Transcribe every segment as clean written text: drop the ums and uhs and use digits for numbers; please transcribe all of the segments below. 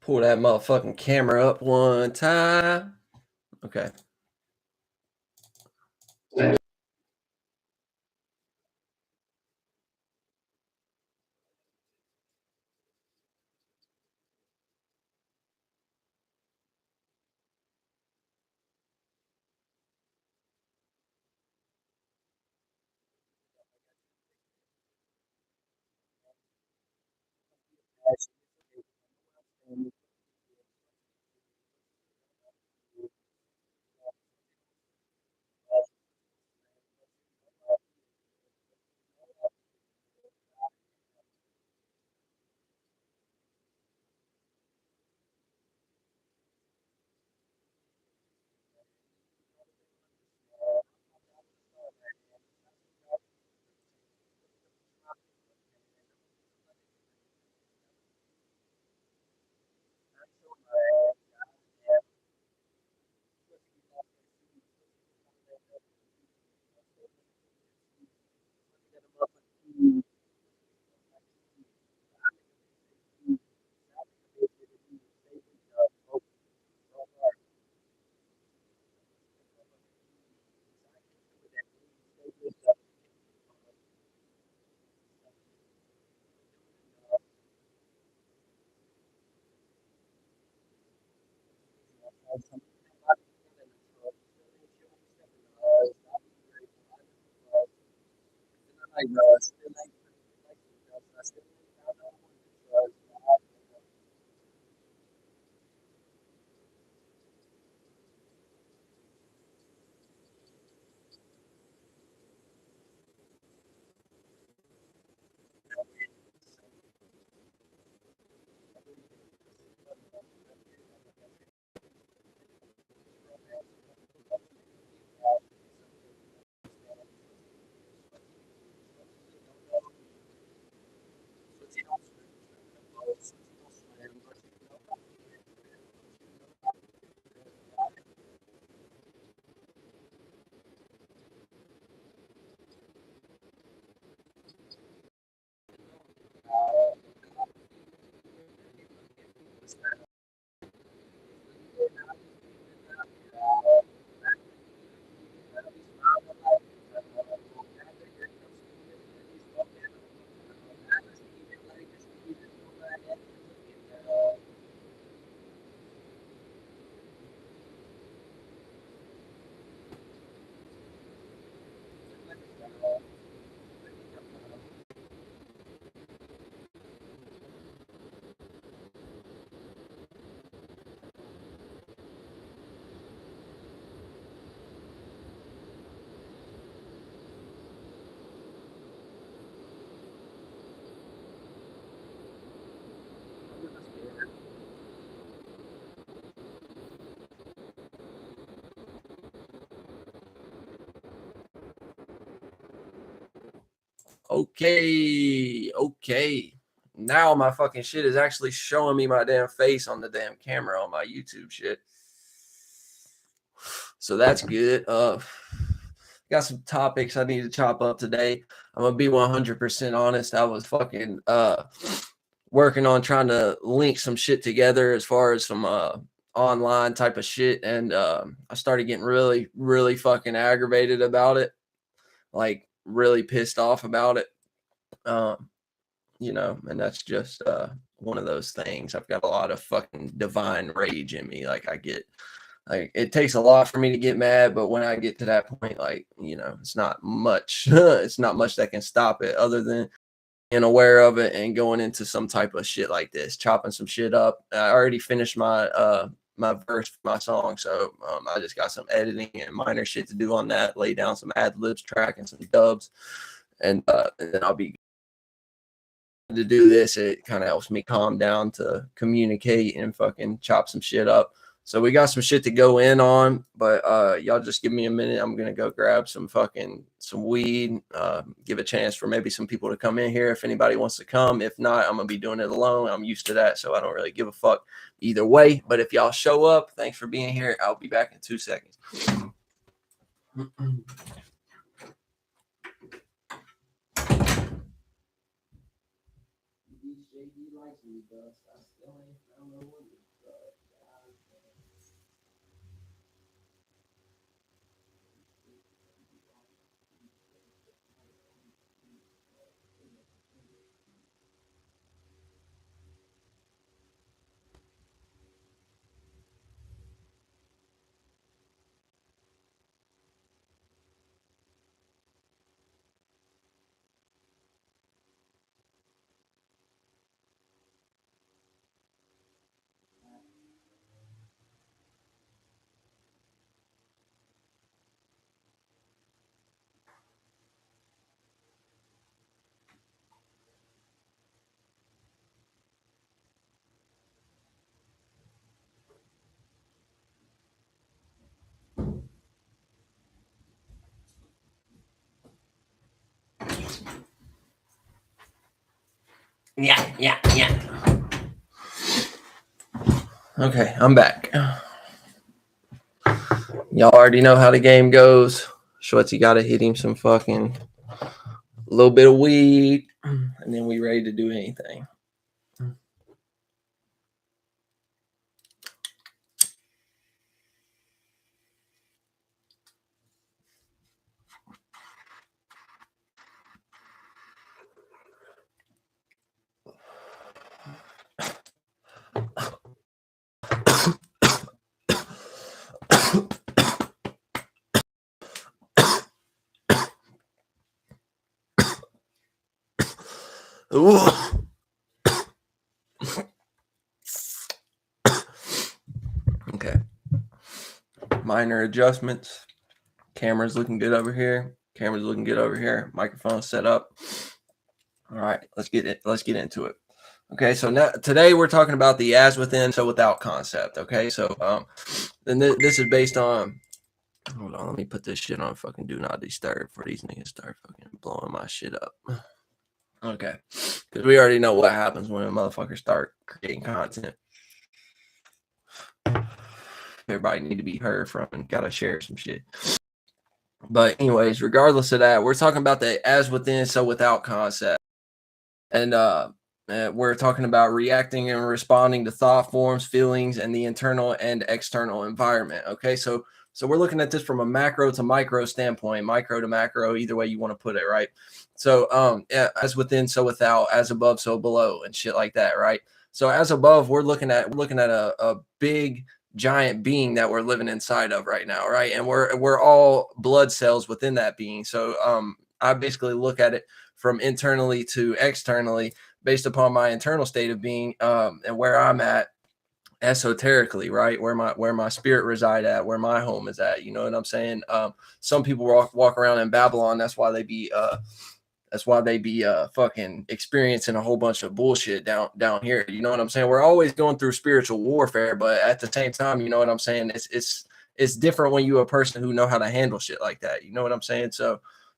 Pull that motherfucking camera up one time. Okay. Okay. Now my fucking shit is actually showing me my damn face on the damn camera on my YouTube shit. So that's good. Got some topics I need to chop up today. I'm gonna be 100% honest. I was fucking working on trying to link some shit together as far as some online type of shit, and I started getting really fucking aggravated about it, like really pissed off about it. Um, and that's just one of those things. I've got a lot of fucking divine rage in me. Like it takes a lot for me to get mad, but when I get to that point, like, it's not much, it's not much that can stop it other than being aware of it and going into some type of shit like this, chopping some shit up. I already finished my verse for my song, so I just got some editing and minor shit to do on that, lay down some ad libs, track and some dubs, and then I'll be to do this. It kind of helps me calm down to communicate and fucking chop some shit up. So we got some shit to go in on, but y'all just give me a minute. I'm gonna go grab some weed, give a chance for maybe some people to come in here if anybody wants to come. If not, I'm gonna be doing it alone. I'm used to that, so I don't really give a fuck either way. But if y'all show up, thanks for being here. I'll be back in 2 seconds. Yeah. Okay, I'm back. Y'all already know how the game goes. Schwartzy got to hit him some fucking little bit of weed, and then we ready to do anything. Ooh. Okay. Minor adjustments. Camera's looking good over here. Camera's looking good over here. Microphone set up. All right, let's get into it. Okay, so now today we're talking about the as within, so without concept. Okay, so then this is based on. Hold on, let me put this shit on fucking do not disturb for these niggas start fucking blowing my shit up. Okay, because we already know what happens when a motherfucker start creating content. Everybody need to be heard from and gotta share some shit. But anyways, regardless of that, we're talking about the as within, so without concept. And we're talking about reacting and responding to thought forms, feelings, and the internal and external environment. Okay, so we're looking at this from a macro to micro standpoint, micro to macro, either way you want to put it, right? So as within, so without, as above, so below, and shit like that, right? So as above, we're looking at a big giant being that we're living inside of right now, right? And we're all blood cells within that being. So I basically look at it from internally to externally based upon my internal state of being and where I'm at esoterically, right? Where my spirit reside at, where my home is at. You know what I'm saying? Some people walk around in Babylon. That's why they be fucking experiencing a whole bunch of bullshit down here. You know what I'm saying? We're always going through spiritual warfare, but at the same time, you know what I'm saying? It's different when you're a person who know how to handle shit like that. You know what I'm saying?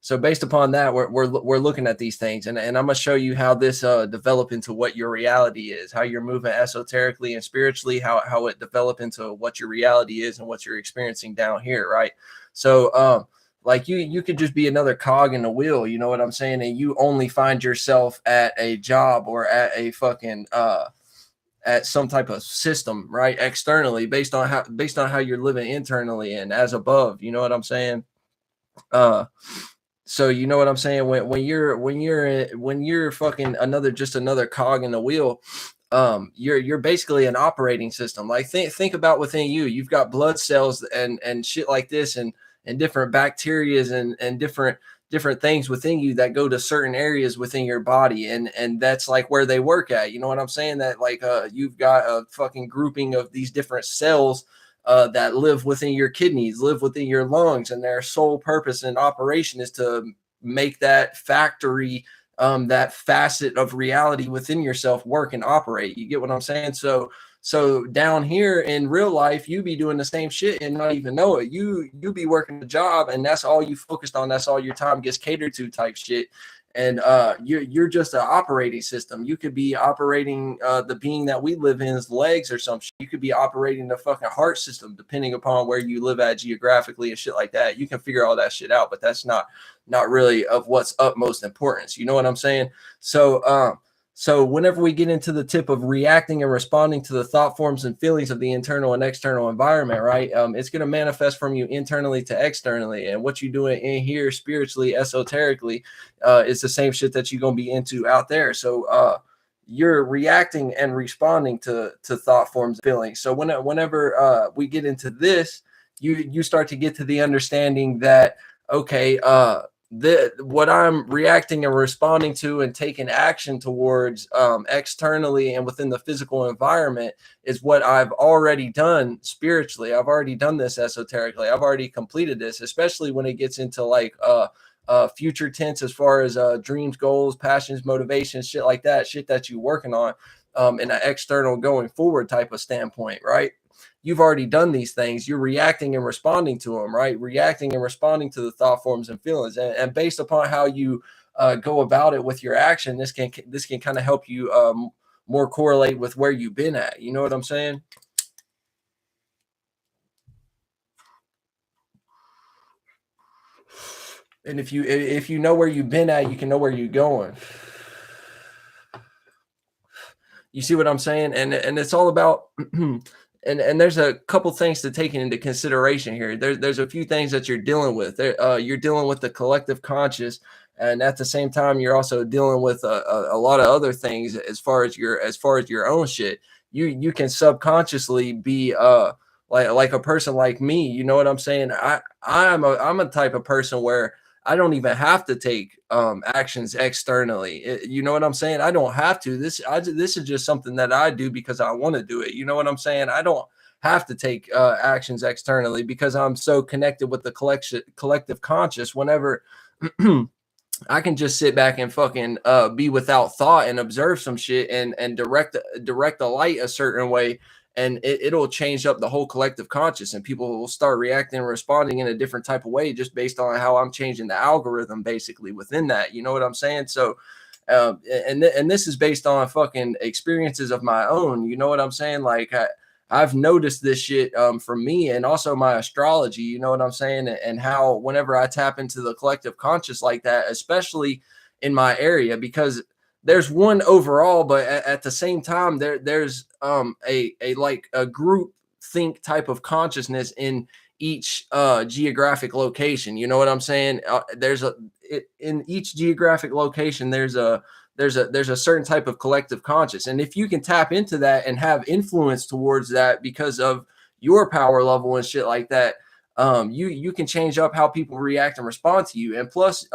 So based upon that, we're looking at these things, and I'm gonna show you how this develop into what your reality is, how you're moving esoterically and spiritually, how it develop into what your reality is and what you're experiencing down here, right? So like you could just be another cog in the wheel, you know what I'm saying, and you only find yourself at a job or at a fucking at some type of system, right? Externally, based on how you're living internally and as above, you know what I'm saying? So you know what I'm saying? When you're fucking another cog in the wheel, you're basically an operating system. Like think about within you. You've got blood cells and shit like this and different bacterias and different things within you that go to certain areas within your body, and that's like where they work at. You know what I'm saying? That like you've got a fucking grouping of these different cells that live within your kidneys, live within your lungs, and their sole purpose and operation is to make that factory, that facet of reality within yourself work and operate. You get what I'm saying? So down here in real life, you be doing the same shit and not even know it. You be working a job and that's all you focused on. That's all your time gets catered to type shit. And you're just an operating system. You could be operating the being that we live in's legs or some shit. You could be operating the fucking heart system, depending upon where you live at geographically and shit like that. You can figure all that shit out, but that's not really of what's utmost importance. You know what I'm saying? So whenever we get into the tip of reacting and responding to the thought forms and feelings of the internal and external environment, right? It's going to manifest from you internally to externally, and what you doing in here spiritually, esoterically, is the same shit that you're going to be into out there. So you're reacting and responding to thought forms and feelings. So whenever we get into this, you start to get to the understanding that, okay, what I'm reacting and responding to and taking action towards, externally and within the physical environment, is what I've already done spiritually. I've already done this esoterically. I've already completed this, especially when it gets into like future tense, as far as dreams, goals, passions, motivations, shit like that, shit that you're working on, in an external going forward type of standpoint, right? You've already done these things. You're reacting and responding to them, right? Reacting and responding to the thought forms and feelings, and based upon how you go about it with your action, this can kind of help you more correlate with where you've been at. You know what I'm saying? And if you know where you've been at, you can know where you're going. You see what I'm saying? And it's all about and there's a couple things to take into consideration here. There's a few things that you're dealing with. You're dealing with the collective conscious, and at the same time, you're also dealing with a lot of other things as far as your own shit. You can subconsciously be like a person like me. You know what I'm saying? I'm a type of person where I don't even have to take actions externally. You know what I'm saying? I don't have to. This is just something that I do because I want to do it. You know what I'm saying? I don't have to take actions externally because I'm so connected with the collective conscious. Whenever I can just sit back and fucking be without thought and observe some shit and direct the light a certain way, and it'll change up the whole collective conscious, and people will start reacting and responding in a different type of way just based on how I'm changing the algorithm basically within that. You know what I'm saying? So and this is based on fucking experiences of my own. You know what I'm saying? Like I've noticed this shit from me, and also my astrology. You know what I'm saying? And how whenever I tap into the collective conscious like that, especially in my area, because there's one overall, but at the same time, there's a like a group think type of consciousness in each geographic location. You know what I'm saying? In each geographic location, there's a certain type of collective conscious, and if you can tap into that and have influence towards that because of your power level and shit like that, you can change up how people react and respond to you. And plus,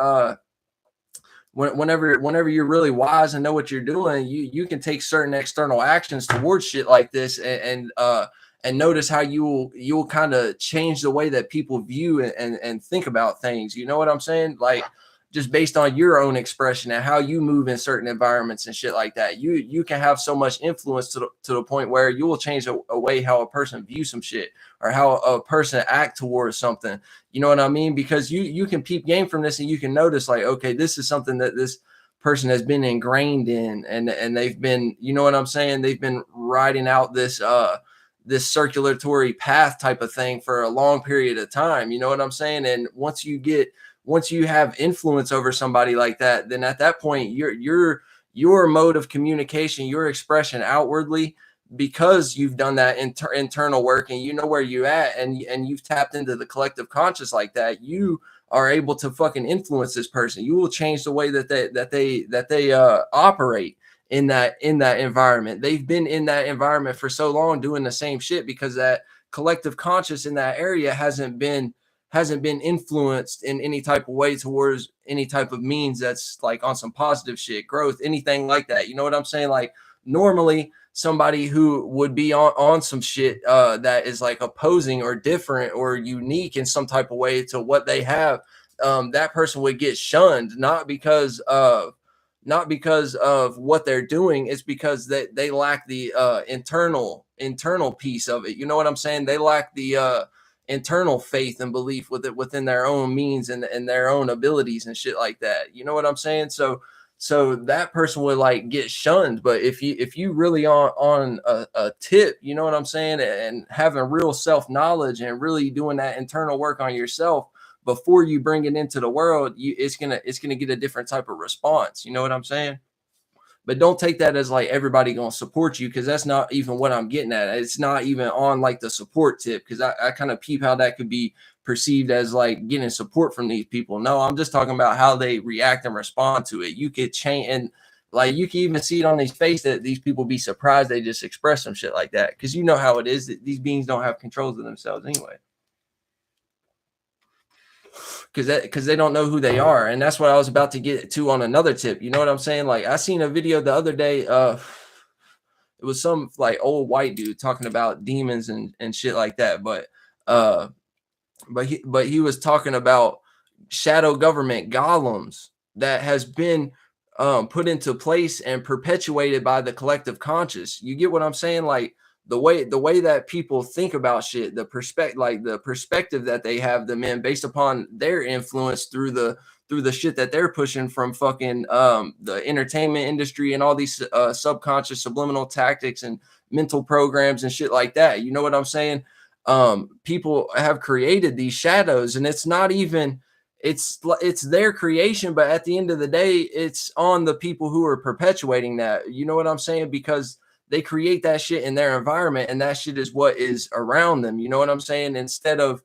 whenever you're really wise and know what you're doing, you can take certain external actions towards shit like this, and notice how you'll kind of change the way that people view and think about things. You know what I'm saying? Like just based on your own expression and how you move in certain environments and shit like that, you can have so much influence to the point where you will change a way how a person views some shit, or how a person act towards something. You know what I mean? Because you can peep game from this, and you can notice like, okay, this is something that this person has been ingrained in, and they've been, you know what I'm saying? They've been riding out this circulatory path type of thing for a long period of time. You know what I'm saying? And once you have influence over somebody like that, then at that point, your mode of communication, your expression outwardly, because you've done that internal work and you know where you at, and you've tapped into the collective conscious like that, you are able to fucking influence this person. You will change the way that they operate in that environment. They've been in that environment for so long doing the same shit because that collective conscious in that area hasn't been influenced in any type of way towards any type of means that's like on some positive shit, growth, anything like that. You know what I'm saying? Like normally somebody who would be on some shit that is like opposing or different or unique in some type of way to what they have, that person would get shunned, not because of what they're doing. It's because they lack the internal piece of it. You know what I'm saying? They lack the internal faith and belief with it within their own means and their own abilities and shit like that. You know what I'm saying? So that person would like get shunned. But if you really on a tip, you know what I'm saying, and having real self-knowledge and really doing that internal work on yourself before you bring it into the world, it's gonna get a different type of response. You know what I'm saying? but don't take that as like everybody gonna support you, because that's not even what I'm getting at. It's not even on like the support tip, because I kind of peep how that could be perceived as like getting support from these people. No, I'm just talking about how they react and respond to it. You could change, and like you can even see it on these face that these people be surprised they just express some shit like that, because you know how it is that these beings don't have controls of themselves anyway, because they don't know who they are. And that's what I was about to get to on another tip. You know what I'm saying? Like I seen a video the other day. It was some like old white dude talking about demons and shit like that. Uh, but he was talking about shadow government golems that has been put into place and perpetuated by the collective conscious. You get what I'm saying? Like the way that people think about shit, the perspective that they have them in based upon their influence through the shit that they're pushing from fucking the entertainment industry and all these subconscious subliminal tactics and mental programs and shit like that. You know what I'm saying? People have created these shadows, and it's not even it's their creation, but at the end of the day it's on the people who are perpetuating that. You know what I'm saying? Because they create that shit in their environment, and that shit is what is around them. You know what I'm saying? Instead of,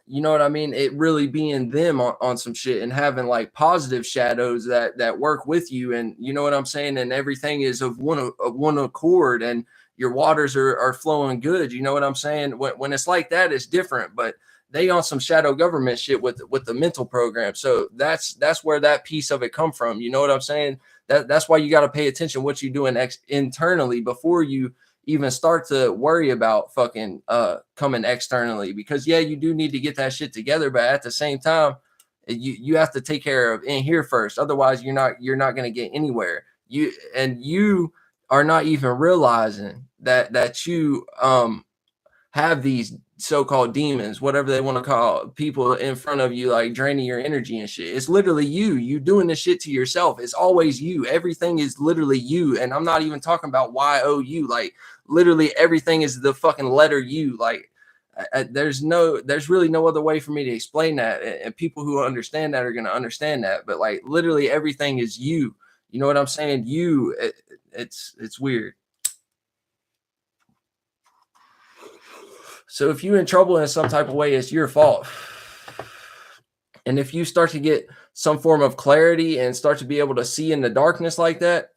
you know what I mean, it really being them on some shit and having like positive shadows that work with you, and you know what I'm saying, and everything is of one accord, and your waters are flowing good. You know what I'm saying? When it's like that, it's different. But they on some shadow government shit with the mental program. So that's where that piece of it come from. You know what I'm saying? That's why you got to pay attention what you're doing internally before you even start to worry about fucking coming externally. Because yeah, you do need to get that shit together, but at the same time, you have to take care of in here first. Otherwise, you're not going to get anywhere. You are not even realizing that you have these so-called demons, whatever they want to call people in front of you, like draining your energy and shit. It's literally you doing this shit to yourself. It's always you. Everything is literally you. And I'm not even talking about YOU. Like literally everything is the fucking letter U. Like there's really no other way for me to explain that. And people who understand that are going to understand that. But like literally everything is you. You know what I'm saying? It's weird. So if you're in trouble in some type of way, it's your fault. And if you start to get some form of clarity and start to be able to see in the darkness like that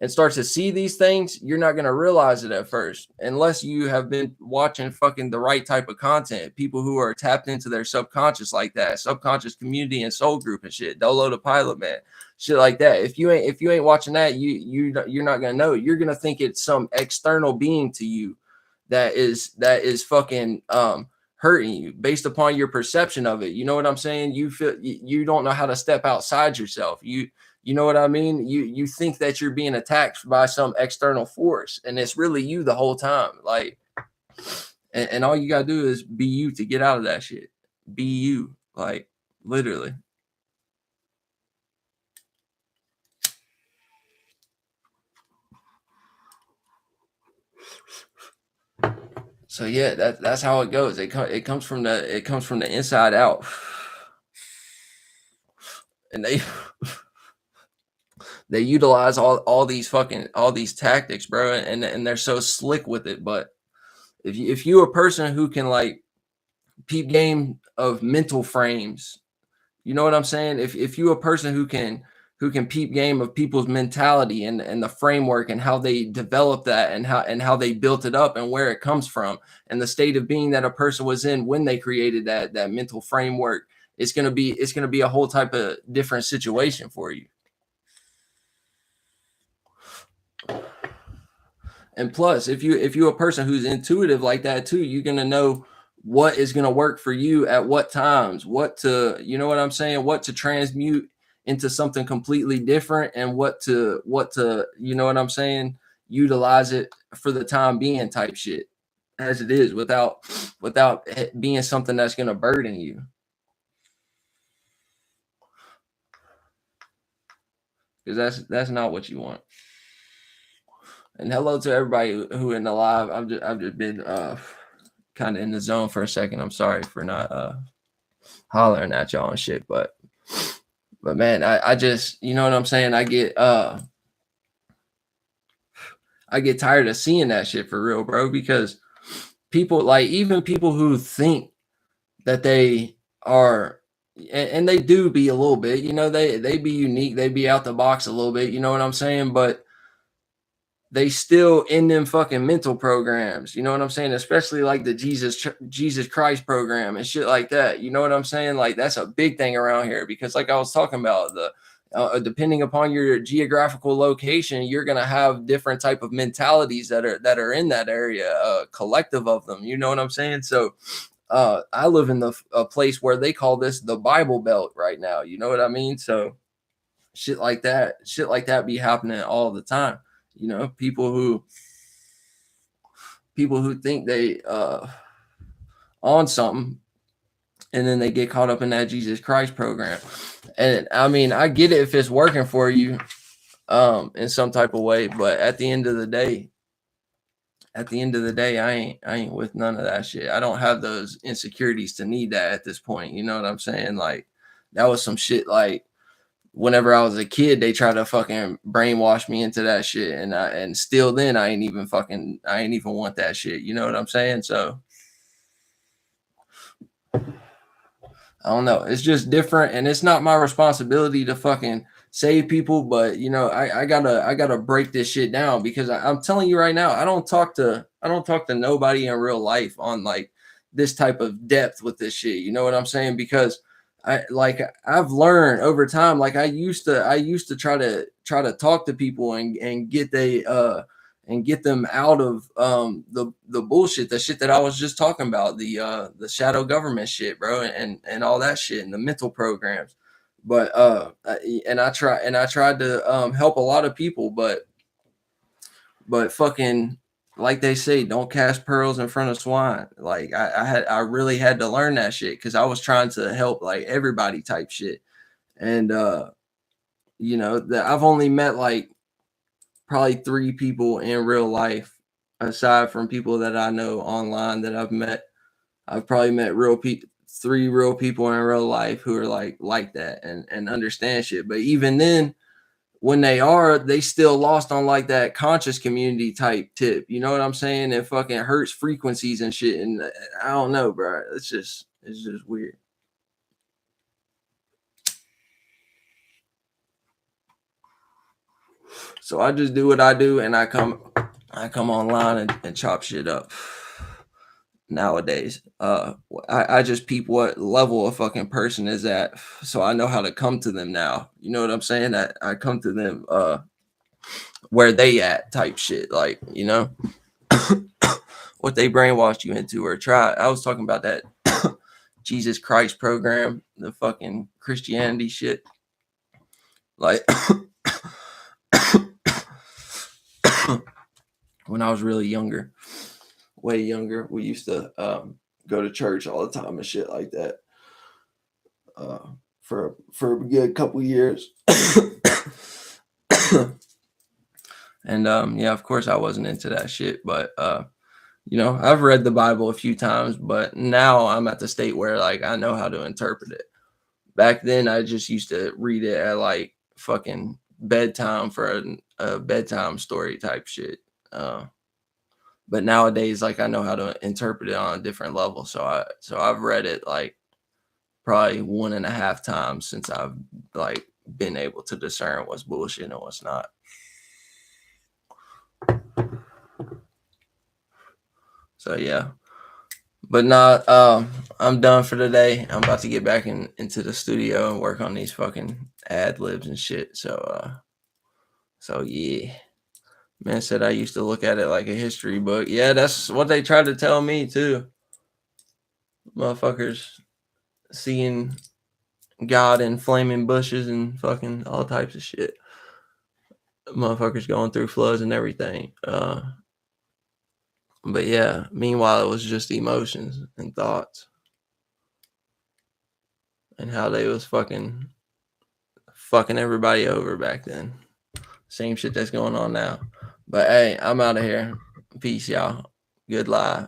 and start to see these things, you're not going to realize it at first unless you have been watching fucking the right type of content. People who are tapped into their subconscious like that, subconscious community and soul group and shit, Dolo the Pilot Man, shit like that. If you ain't watching that, you're not going to know. You're going to think it's some external being to you that is fucking hurting you based upon your perception of it. You know what I'm saying? You feel you don't know how to step outside yourself. You know what I mean? You think that you're being attacked by some external force, and it's really you the whole time. Like, and all you gotta do is be you to get out of that shit. Be you, like literally. So yeah, that's how it goes. It comes from the inside out, and they utilize all these tactics, bro, and they're so slick with it. But if you a person who can like peep game of mental frames, you know what I'm saying? If you a person who can peep game of people's mentality and the framework and how they develop that and how they built it up and where it comes from and the state of being that a person was in when they created that mental framework, it's gonna be a whole type of different situation for you. And plus, if you're a person who's intuitive like that too, you're gonna know what is gonna work for you at what times, what to, you know what I'm saying, what to transmute into something completely different, and what to, you know what I'm saying, utilize it for the time being type shit as it is without it being something that's gonna burden you. Because that's not what you want. And hello to everybody who in the live. I've just been kind of in the zone for a second. I'm sorry for not hollering at y'all and shit, but But man, I just, you know what I'm saying? I get tired of seeing that shit for real, bro, because people, like, even people who think that they are, and they do be a little bit, you know, they be unique, they be out the box a little bit, you know what I'm saying? But they still in them fucking mental programs, you know what I'm saying? Especially like the Jesus Christ program and shit like that. You know what I'm saying? Like that's a big thing around here because, like I was talking about, the depending upon your geographical location, you're gonna have different type of mentalities that are in that area, collective of them. You know what I'm saying? So I live in a place where they call this the Bible Belt right now. You know what I mean? So shit like that be happening all the time. You know, people who think they on something, and then they get caught up in that Jesus Christ program. And I mean, I get it if it's working for you in some type of way, but at the end of the day, I ain't with none of that shit. I don't have those insecurities to need that at this point. You know what I'm saying? Like that was some shit. Like whenever I was a kid, they tried to fucking brainwash me into that shit, and still then I ain't even want that shit. You know what I'm saying? So I don't know. It's just different, and it's not my responsibility to fucking save people. But you know, I gotta break this shit down because I'm telling you right now, I don't talk to nobody in real life on like this type of depth with this shit. You know what I'm saying? Because I've learned over time. Like I used to try to talk to people and get them out of the bullshit, the shit that I was just talking about, the shadow government shit, bro, and all that shit and the mental programs. But I tried to help a lot of people, but fucking, like they say, don't cast pearls in front of swine. Like I really had to learn that shit because I was trying to help like everybody type shit. And you know, that I've only met like probably 3 people in real life, aside from people that I know online that I've met. I've probably met 3 real people in real life who are like that and understand shit. But even then, when they still lost on like that conscious community type tip. You know what I'm saying? It fucking hurts frequencies and shit. And I don't know, bro. It's just weird. So I just do what I do, and I come online and chop shit up. Nowadays, I just peep what level a fucking person is at, so I know how to come to them now. You know what I'm saying? I come to them where they at type shit, like, you know, what they brainwashed you into or try. I was talking about that Jesus Christ program, the fucking Christianity shit. Like when I was really younger, way younger, we used to go to church all the time and shit like that. For a good couple years. And yeah, of course I wasn't into that shit, but you know, I've read the Bible a few times, but now I'm at the state where like I know how to interpret it. Back then I just used to read it at like fucking bedtime for a bedtime story type shit. But nowadays, like I know how to interpret it on a different level. So I've read it like probably 1.5 times since I've like been able to discern what's bullshit and what's not. So yeah. But not I'm done for today. I'm about to get back into the studio and work on these fucking ad libs and shit. So yeah. Man said I used to look at it like a history book. Yeah, that's what they tried to tell me too. Motherfuckers seeing God in flaming bushes and fucking all types of shit. Motherfuckers going through floods and everything. But yeah, meanwhile it was just emotions and thoughts and how they was fucking everybody over back then. Same shit that's going on now. But hey, I'm out of here. Peace, y'all. Good live.